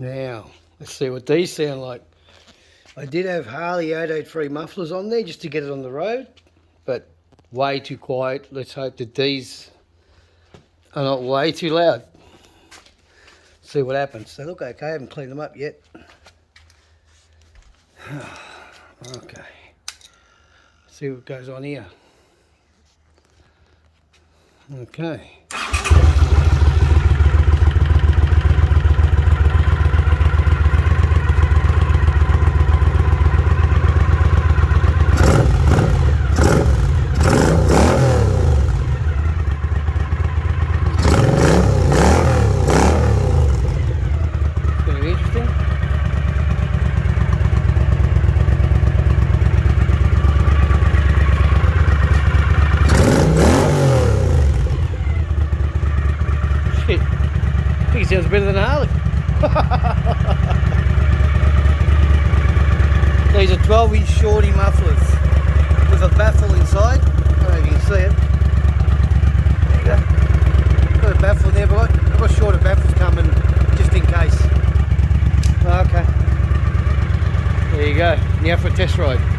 Now, let's see what these sound like. I did have Harley 883 mufflers on there just to get it on the road, but way too quiet. Let's hope that these are not way too loud. See what happens. They look okay, I haven't cleaned them up yet. Okay. See what goes on here. Okay. I think it sounds better than a Harley. These are 12-inch shorty mufflers with a baffle inside. I don't know if you can see it. There you go. Got a baffle there, but I've got shorter baffles coming just in case. Okay. There you go. Now for a test ride.